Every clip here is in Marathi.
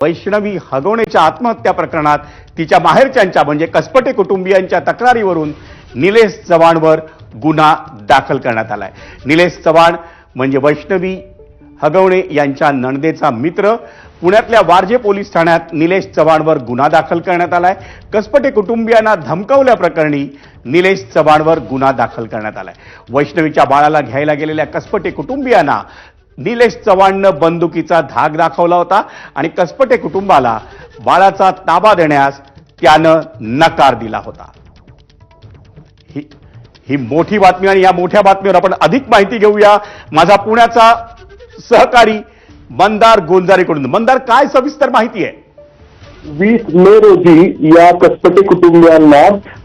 वैष्णवी हगवणेच्या आत्महत्या प्रकरणात तिच्या माहेरच्यांच्या म्हणजे कसपटे कुटुंबियांच्या तक्रारीवरून निलेश चव्हाणवर गुन्हा दाखल करण्यात आलाय। निलेश चव्हाण म्हणजे वैष्णवी हगवणे यांच्या नणदेचा मित्र। पुण्यातल्या वारजे पोलीस ठाण्यात निलेश चव्हाणवर गुन्हा दाखल करण्यात आलाय। कसपटे कुटुंबियांना धमकावल्याप्रकरणी निलेश चव्हाणवर गुन्हा दाखल करण्यात आलाय। वैष्णवीच्या बाळाला घ्यायला गेलेल्या कसपटे कुटुंबियांना निलेश चव्हाणनं बंदुकीचा धाक दाखवला होता आणि कसपटे कुटुंबाला बाळाचा ताबा देण्यास त्यानं नकार दिला होता। ही मोठी बातमी आणि या मोठ्या बातमीवर आपण अधिक माहिती घेऊया माझा पुण्याचा सहकारी मंदार गोंजारेकडून। मंदार, काय सविस्तर माहिती आहे? 20 मे रोजी या कसपटे कुटुंबियांना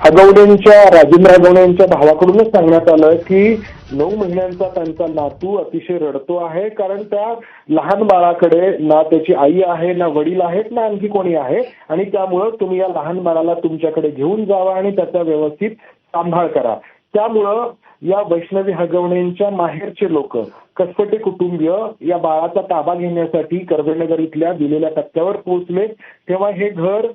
राजेंद्र हगवणे यांच्या भावाकडूनच सांगण्यात आलं की 9 महिन्यांचा त्यांचा नातू अतिशय रडतो आहे, कारण त्या लहान बाळाकडे ना त्याची आई आहे, ना वडील आहेत, ना आणखी कोणी आहे, आणि त्यामुळे तुम्ही या लहान बाळाला तुमच्याकडे घेऊन जावा आणि त्याचा व्यवस्थित सांभाळ करा। त्यामुळं या वैष्णवी हगवणेंच्या माहेरचे लोक, कसपटे कुटुंबीय या बाळाचा ताबा घेण्यासाठी कर्वेनगर इथल्या दिलेल्या टप्प्यावर पोहोचले। तेव्हा हे घर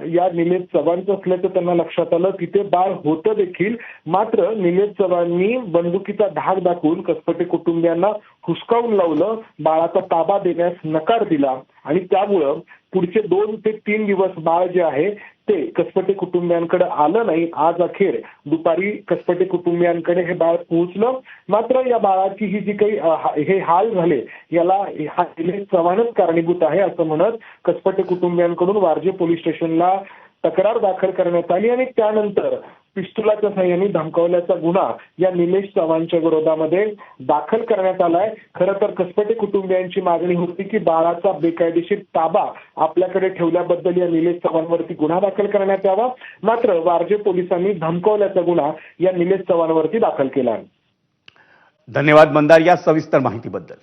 या निलेश चव्हाणचं असल्याचं त्यांना लक्षात आलं। तिथे बाळ होतं देखील, मात्र निलेश चव्हाणांनी बंदुकीचा धाक दाखवून कसपटे कुटुंबियांना हुसकावून लावलं, बाळाचा ताबा देण्यास नकार दिला आणि त्यामुळं पुढचे 2 ते 3 दिवस बाळ जे आहे ते कसपटे कुटुंबियांकडे आलं नाही। आज अखेर दुपारी कसपटे कुटुंबियांकडे हे बाळ पोहोचलं, मात्र या बाळाची ही जी काही हे हाल झाले याला हा निलेश चव्हाणच कारणीभूत आहे असं म्हणत कसपटे कुटुंबियांकडून वारजे पोलीस स्टेशनला तक्रार दाखल करण्यात आली आणि त्यानंतर पिस्तुलाच्या साह्याने धमकावल्याचा गुन्हा या निलेश चव्हाणच्या विरोधामध्ये दाखल करण्यात आलाय। खरं तर कसपटे कुटुंबियांची मागणी होती की बाळाचा बेकायदेशीर ताबा आपल्याकडे ठेवल्याबद्दल या निलेश चव्हाणवरती गुन्हा दाखल करण्यात यावा, मात्र वारजे पोलिसांनी धमकावल्याचा गुन्हा या निलेश चव्हाणवरती दाखल केला आहे। धन्यवाद मंदार या सविस्तर माहितीबद्दल।